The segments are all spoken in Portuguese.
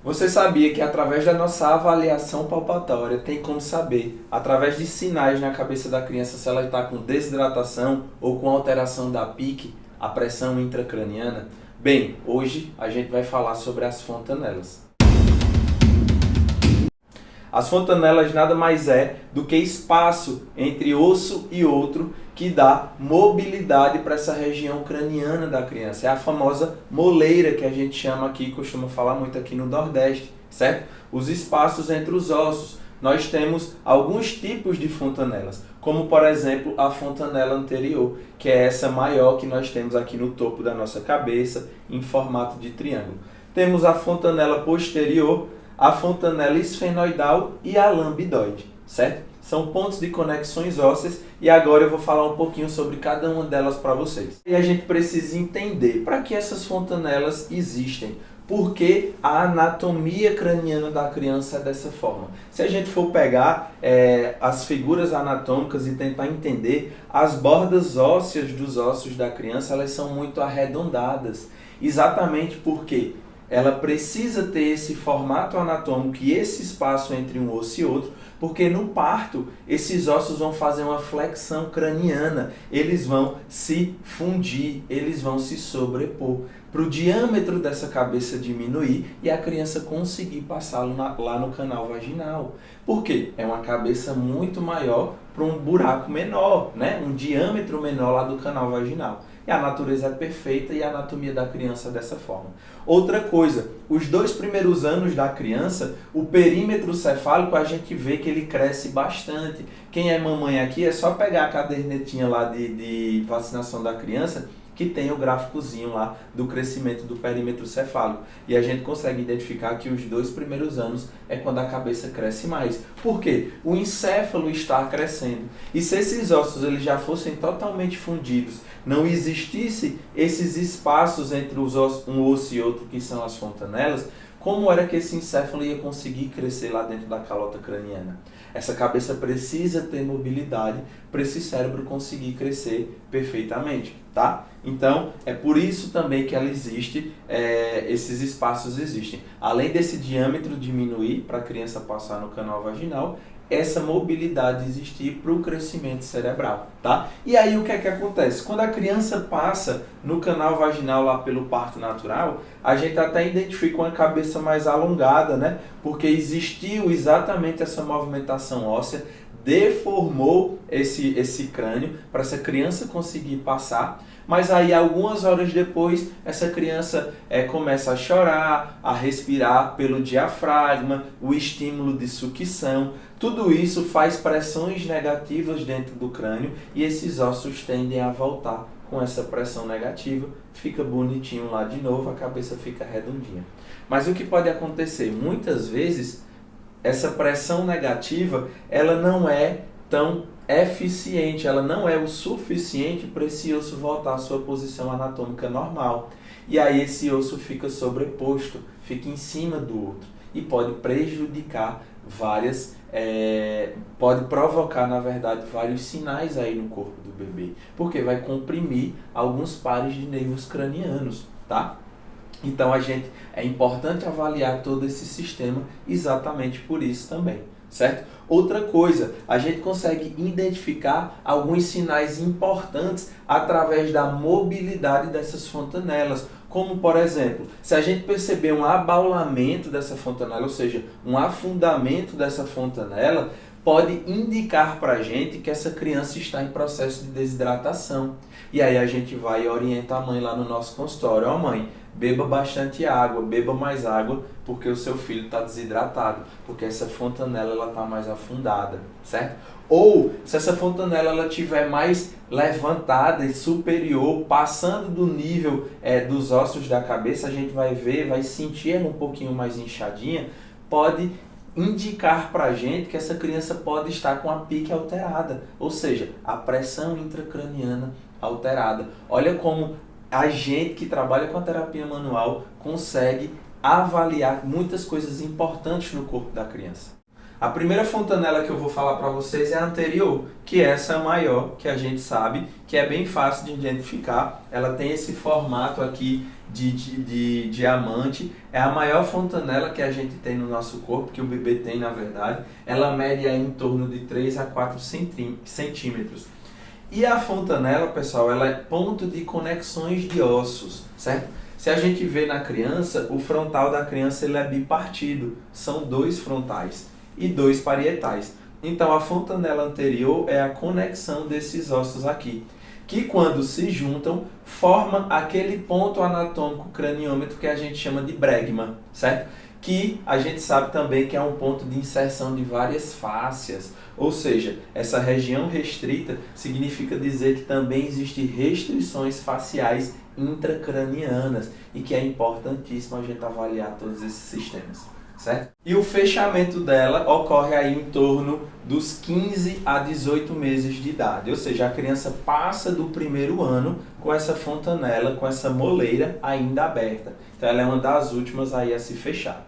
Você sabia que através da nossa avaliação palpatória tem como saber, através de sinais na cabeça da criança, se ela está com desidratação ou com alteração da PIC, a pressão intracraniana? Bem, hoje a gente vai falar sobre as fontanelas. As fontanelas nada mais é do que espaço entre osso e outro que dá mobilidade para essa região craniana da criança. É a famosa moleira que a gente chama aqui, costuma falar muito aqui no Nordeste, certo? Os espaços entre os ossos. Nós temos alguns tipos de fontanelas, como por exemplo a fontanela anterior, que é essa maior que nós temos aqui no topo da nossa cabeça, em formato de triângulo. Temos a fontanela posterior, a fontanela esfenoidal e a lambidoide, certo? São pontos de conexões ósseas e agora eu vou falar um pouquinho sobre cada uma delas para vocês. E a gente precisa entender para que essas fontanelas existem, porque a anatomia craniana da criança é dessa forma. Se a gente for pegar as figuras anatômicas e tentar entender, as bordas ósseas dos ossos da criança elas são muito arredondadas, exatamente porque ela precisa ter esse formato anatômico e esse espaço entre um osso e outro, porque no parto esses ossos vão fazer uma flexão craniana, eles vão se fundir, eles vão se sobrepor, para o diâmetro dessa cabeça diminuir e a criança conseguir passar lá no canal vaginal. Por quê? É uma cabeça muito maior para um buraco menor, né? Um diâmetro menor lá do canal vaginal. E a natureza é perfeita e a anatomia da criança é dessa forma. Outra coisa, os 2 primeiros anos da criança, o perímetro cefálico a gente vê que ele cresce bastante. Quem é mamãe aqui é só pegar a cadernetinha lá de vacinação da criança, que tem o gráficozinho lá do crescimento do perímetro cefálico. E a gente consegue identificar que os 2 primeiros anos é quando a cabeça cresce mais. Por quê? O encéfalo está crescendo. E se esses ossos eles já fossem totalmente fundidos, não existisse esses espaços entre um osso e outro, que são as fontanelas, como era que esse encéfalo ia conseguir crescer lá dentro da calota craniana? Essa cabeça precisa ter mobilidade para esse cérebro conseguir crescer perfeitamente, tá? Então, é por isso também que ela existe, esses espaços existem. Além desse diâmetro diminuir para a criança passar no canal vaginal, essa mobilidade existir para o crescimento cerebral, tá? E aí o que é que acontece? Quando a criança passa no canal vaginal lá pelo parto natural, a gente até identifica uma cabeça mais alongada, né? Porque existiu exatamente essa movimentação óssea, deformou esse crânio para essa criança conseguir passar. Mas aí, algumas horas depois, essa criança começa a chorar, a respirar pelo diafragma, o estímulo de sucção. Tudo isso faz pressões negativas dentro do crânio e esses ossos tendem a voltar com essa pressão negativa. Fica bonitinho lá de novo, a cabeça fica redondinha. Mas o que pode acontecer? Muitas vezes, essa pressão negativa ela não é tão eficiente, ela não é o suficiente para esse osso voltar à sua posição anatômica normal. E aí esse osso fica sobreposto, fica em cima do outro e pode prejudicar pode provocar, na verdade, vários sinais aí no corpo do bebê, porque vai comprimir alguns pares de nervos cranianos, tá? Então é importante avaliar todo esse sistema exatamente por isso também, certo? Outra coisa, a gente consegue identificar alguns sinais importantes através da mobilidade dessas fontanelas, como por exemplo, se a gente perceber um abaulamento dessa fontanela, ou seja, um afundamento dessa fontanela, pode indicar para a gente que essa criança está em processo de desidratação. E aí a gente vai orientar a mãe lá no nosso consultório. Ó, mãe, beba bastante água, beba mais água, porque o seu filho está desidratado, porque essa fontanela está mais afundada, certo? Ou, se essa fontanela ela estiver mais levantada e superior, passando do nível dos ossos da cabeça, a gente vai ver, vai sentir ela um pouquinho mais inchadinha, pode indicar para a gente que essa criança pode estar com a PIC alterada, ou seja, a pressão intracraniana alterada. Olha como a gente que trabalha com a terapia manual consegue avaliar muitas coisas importantes no corpo da criança. A primeira fontanela que eu vou falar para vocês é a anterior, que é essa maior, que a gente sabe, que é bem fácil de identificar. Ela tem esse formato aqui de diamante. É a maior fontanela que a gente tem no nosso corpo, que o bebê tem na verdade. Ela mede aí em torno de 3 a 4 centímetros. E a fontanela, pessoal, ela é ponto de conexões de ossos, certo? Se a gente vê na criança, o frontal da criança ele é bipartido. São 2 frontais e 2 parietais. Então a fontanela anterior é a conexão desses ossos aqui, que quando se juntam, forma aquele ponto anatômico craniômetro que a gente chama de bregma, certo? Que a gente sabe também que é um ponto de inserção de várias fáscias, ou seja, essa região restrita significa dizer que também existem restrições faciais intracranianas e que é importantíssimo a gente avaliar todos esses sistemas, certo? E o fechamento dela ocorre aí em torno dos 15 a 18 meses de idade, ou seja, a criança passa do primeiro ano com essa fontanela, com essa moleira ainda aberta. Então ela é uma das últimas aí a se fechar.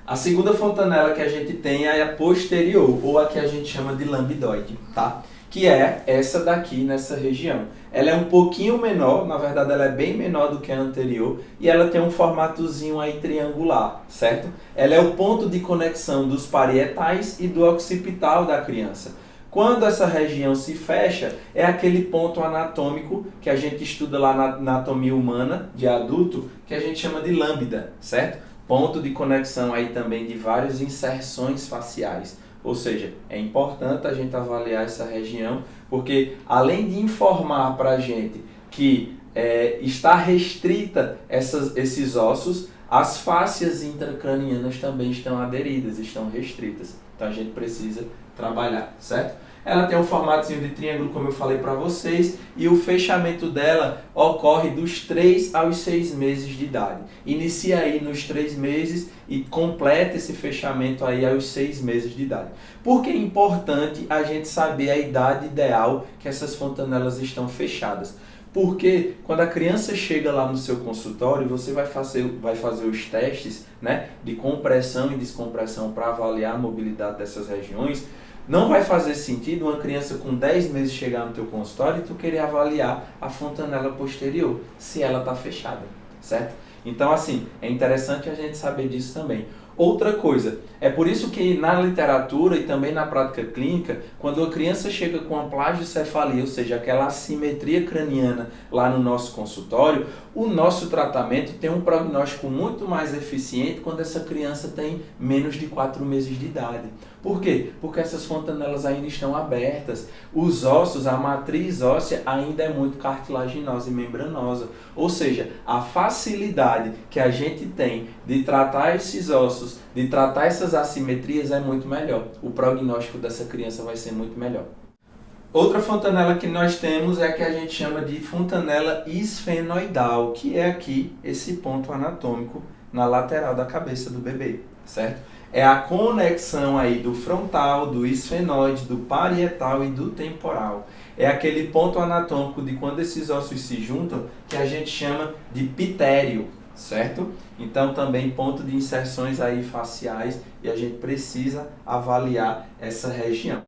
A segunda fontanela que a gente tem é a posterior, ou a que a gente chama de lambidoide, tá? Que é essa daqui nessa região. Ela é um pouquinho menor, na verdade ela é bem menor do que a anterior, e ela tem um formatozinho aí triangular, certo? Ela é o ponto de conexão dos parietais e do occipital da criança. Quando essa região se fecha, é aquele ponto anatômico que a gente estuda lá na anatomia humana de adulto, que a gente chama de lambda, certo? Ponto de conexão aí também de várias inserções faciais. Ou seja, é importante a gente avaliar essa região, porque além de informar para a gente que está restrita esses ossos, as fáscias intracranianas também estão aderidas, estão restritas. Então a gente precisa trabalhar, certo? Ela tem um formatozinho de triângulo, como eu falei para vocês, e o fechamento dela ocorre dos 3 aos 6 meses de idade. Inicia aí nos 3 meses e completa esse fechamento aí aos 6 meses de idade. Porque é importante a gente saber a idade ideal que essas fontanelas estão fechadas. Porque quando a criança chega lá no seu consultório, você vai fazer os testes, né, de compressão e descompressão para avaliar a mobilidade dessas regiões. Não vai fazer sentido uma criança com 10 meses chegar no teu consultório e tu querer avaliar a fontanela posterior, se ela está fechada, certo? Então, assim, é interessante a gente saber disso também. Outra coisa, é por isso que na literatura e também na prática clínica, quando a criança chega com a plagiocefalia, ou seja, aquela assimetria craniana lá no nosso consultório, o nosso tratamento tem um prognóstico muito mais eficiente quando essa criança tem menos de 4 meses de idade. Por quê? Porque essas fontanelas ainda estão abertas, os ossos, a matriz óssea ainda é muito cartilaginosa e membranosa. Ou seja, a facilidade que a gente tem de tratar esses ossos, de tratar essas assimetrias é muito melhor. O prognóstico dessa criança vai ser muito melhor. Outra fontanela que nós temos é a que a gente chama de fontanela esfenoidal, que é aqui esse ponto anatômico na lateral da cabeça do bebê, certo? É a conexão aí do frontal, do esfenoide, do parietal e do temporal. É aquele ponto anatômico de quando esses ossos se juntam que a gente chama de pitério, certo? Então também ponto de inserções aí faciais e a gente precisa avaliar essa região.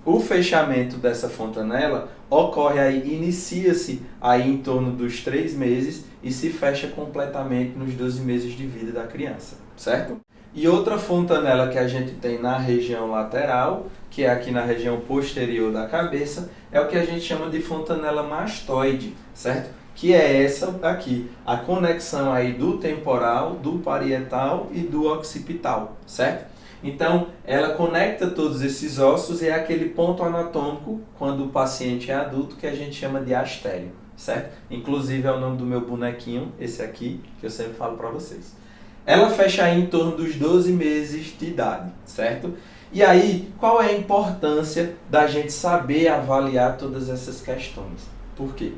O fechamento dessa fontanela ocorre aí, inicia-se aí em torno dos 3 meses e se fecha completamente nos 12 meses de vida da criança, certo? E outra fontanela que a gente tem na região lateral, que é aqui na região posterior da cabeça, é o que a gente chama de fontanela mastoide, certo? Que é essa aqui, a conexão aí do temporal, do parietal e do occipital, certo? Então, ela conecta todos esses ossos e é aquele ponto anatômico, quando o paciente é adulto, que a gente chama de astério, certo? Inclusive é o nome do meu bonequinho, esse aqui, que eu sempre falo para vocês. Ela fecha aí em torno dos 12 meses de idade, certo? E aí, qual é a importância da gente saber avaliar todas essas questões? Por quê?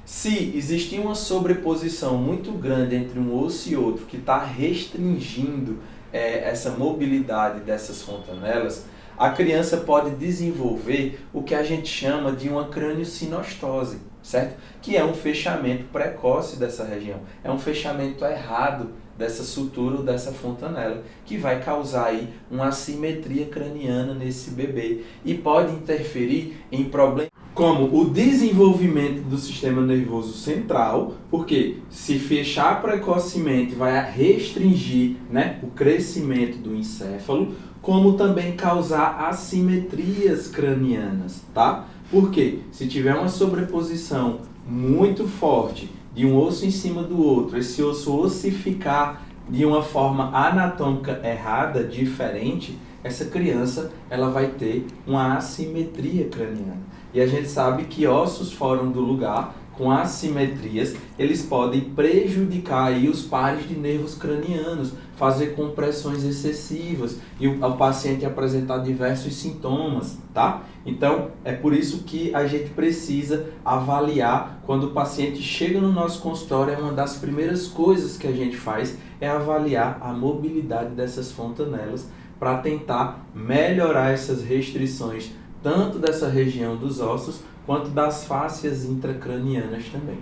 Se existir uma sobreposição muito grande entre um osso e outro que está restringindo essa mobilidade dessas fontanelas, a criança pode desenvolver o que a gente chama de uma craniosinostose, certo? Que é um fechamento precoce dessa região, é um fechamento errado dessa sutura ou dessa fontanela, que vai causar aí uma assimetria craniana nesse bebê e pode interferir em problemas como o desenvolvimento do sistema nervoso central, porque se fechar precocemente vai restringir, né, o crescimento do encéfalo, como também causar assimetrias cranianas, tá? Porque se tiver uma sobreposição muito forte de um osso em cima do outro, esse osso ossificar de uma forma anatômica errada, diferente, essa criança ela vai ter uma assimetria craniana. E a gente sabe que ossos fora do lugar, com assimetrias, eles podem prejudicar aí os pares de nervos cranianos, fazer compressões excessivas e o paciente apresentar diversos sintomas, tá? Então, é por isso que a gente precisa avaliar quando o paciente chega no nosso consultório. É uma das primeiras coisas que a gente faz é avaliar a mobilidade dessas fontanelas para tentar melhorar essas restrições tanto dessa região dos ossos quanto das fáscias intracranianas também.